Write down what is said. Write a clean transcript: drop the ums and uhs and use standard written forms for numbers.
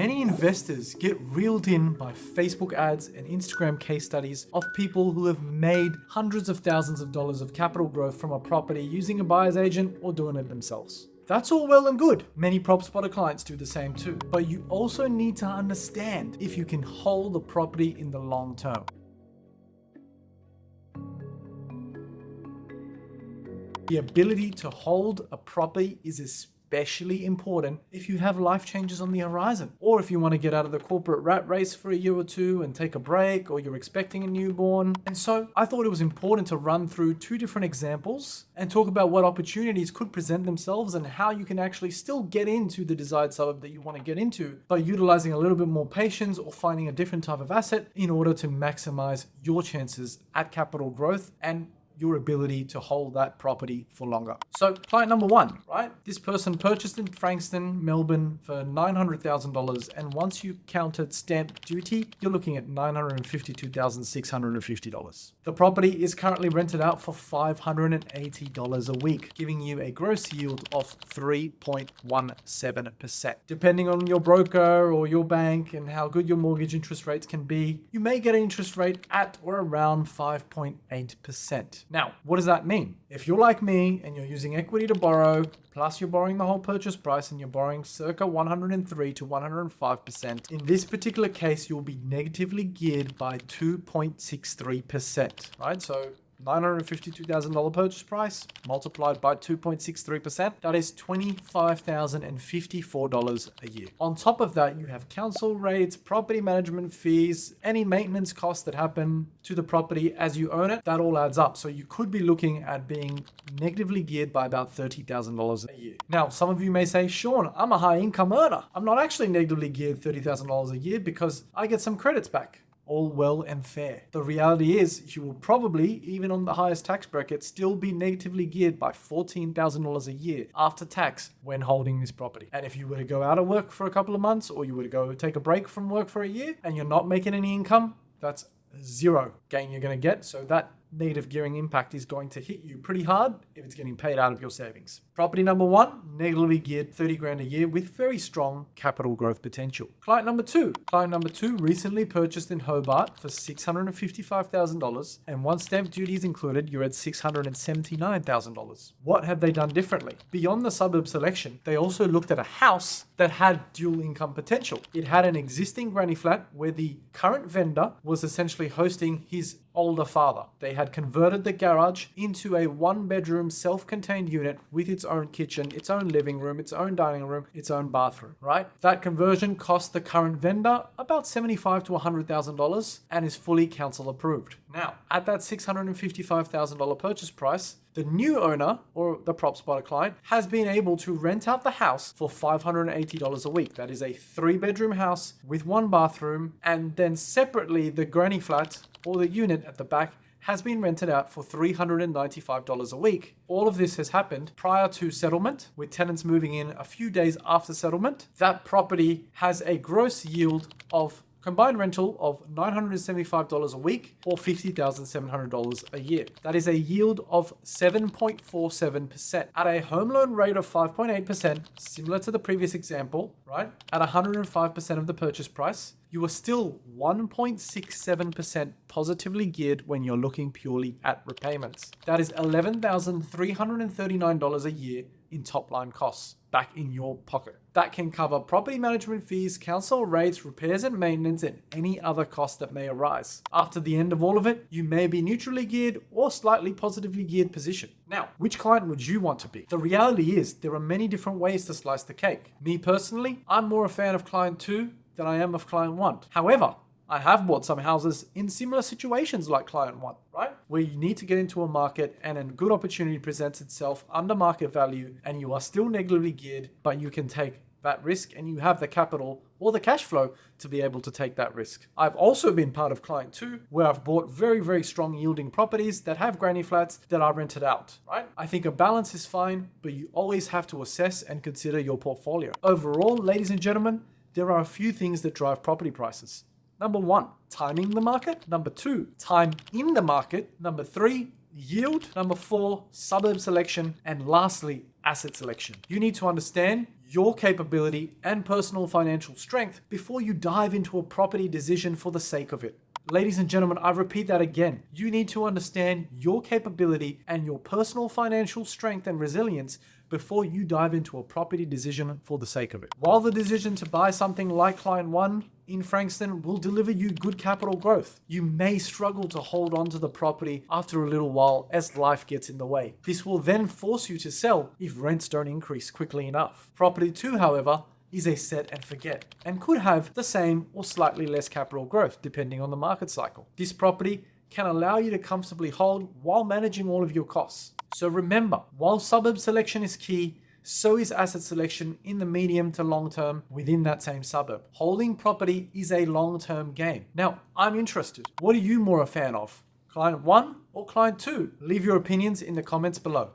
Many investors get reeled in by Facebook ads and Instagram case studies of people who have made hundreds of thousands of dollars of capital growth from a property using a buyer's agent or doing it themselves. That's all well and good. Many PropSpotter clients do the same too. But you also need to understand if you can hold the property in the long term. The ability to hold a property is especially important if you have life changes on the horizon, or if you want to get out of the corporate rat race for a year or two and take a break, or you're expecting a newborn. And so I thought it was important to run through two different examples and talk about what opportunities could present themselves and how you can actually still get into the desired suburb that you want to get into by utilizing a little bit more patience or finding a different type of asset in order to maximize your chances at capital growth and your ability to hold that property for longer. So client number one, right? This person purchased in Frankston, Melbourne for $900,000. And once you counted stamp duty, you're looking at $952,650. The property is currently rented out for $580 a week, giving you a gross yield of 3.17%. Depending on your broker or your bank and how good your mortgage interest rates can be, you may get an interest rate at or around 5.8%. Now, what does that mean? If you're like me and you're using equity to borrow, plus you're borrowing the whole purchase price and you're borrowing circa 103 to 105%, in this particular case, you'll be negatively geared by 2.63%, right? So $952,000 purchase price multiplied by 2.63%, that is $25,054 a year. On top of that, you have council rates, property management fees, any maintenance costs that happen to the property as you own it, that all adds up. So you could be looking at being negatively geared by about $30,000 a year. Now, some of you may say, Shawn, I'm a high income earner. I'm not actually negatively geared $30,000 a year because I get some credits back. All well and fair. The reality is you will probably, even on the highest tax bracket, still be negatively geared by $14,000 a year after tax when holding this property. And if you were to go out of work for a couple of months, or you were to go take a break from work for a year and you're not making any income, that's zero gain you're going to get. So that negative gearing impact is going to hit you pretty hard if it's getting paid out of your savings. Property number one, negatively geared 30 grand a year with very strong capital growth potential. Client number two recently purchased in Hobart for $655,000, and once stamp duty is included, you're at $679,000. What have they done differently? Beyond the suburb selection, they also looked at a house that had dual income potential. It had an existing granny flat where the current vendor was essentially hosting his older father. They had converted the garage into a one-bedroom self-contained unit with its own kitchen, its own living room, its own dining room, its own bathroom, right? That conversion cost the current vendor about $75,000 to $100,000 and is fully council approved. Now, at that $655,000 purchase price, the new owner, or the PropSpotter client, has been able to rent out the house for $580 a week. That is a 3-bedroom house with 1 bathroom, and then separately the granny flat or the unit at the back has been rented out for $395 a week. All of this has happened prior to settlement, with tenants moving in a few days after settlement. That property has a gross yield of combined rental of $975 a week or $50,700 a year. That is a yield of 7.47%. At a home loan rate of 5.8%, similar to the previous example, right? At 105% of the purchase price, you are still 1.67% positively geared when you're looking purely at repayments. That is $11,339 a year in top line costs back in your pocket. That can cover property management fees, council rates, repairs and maintenance, and any other costs that may arise. After the end of all of it, you may be neutrally geared or slightly positively geared position. Now, which client would you want to be? The reality is there are many different ways to slice the cake. Me personally, I'm more a fan of client 2 than I am of client 1. However, I have bought some houses in similar situations like client 1, right? Where you need to get into a market and a good opportunity presents itself under market value and you are still negatively geared, but you can take that risk and you have the capital or the cash flow to be able to take that risk. I've also been part of client 2 where I've bought very, very strong yielding properties that have granny flats that are rented out, right? I think a balance is fine, but you always have to assess and consider your portfolio. Overall, ladies and gentlemen, there are a few things that drive property prices. Number 1, timing the market. Number 2, time in the market. Number 3, yield. Number 4, suburb selection. And lastly, asset selection. You need to understand your capability and personal financial strength before you dive into a property decision for the sake of it. Ladies and gentlemen, I repeat that again. You need to understand your capability and your personal financial strength and resilience before you dive into a property decision for the sake of it. While the decision to buy something like Client 1 in Frankston will deliver you good capital growth, you may struggle to hold on to the property after a little while as life gets in the way. This will then force you to sell if rents don't increase quickly enough. Property 2, however, is a set and forget and could have the same or slightly less capital growth depending on the market cycle. This property can allow you to comfortably hold while managing all of your costs. So remember, while suburb selection is key, so is asset selection in the medium to long term within that same suburb. Holding property is a long-term game. Now, I'm interested. What are you more a fan of? Client 1 or Client 2? Leave your opinions in the comments below.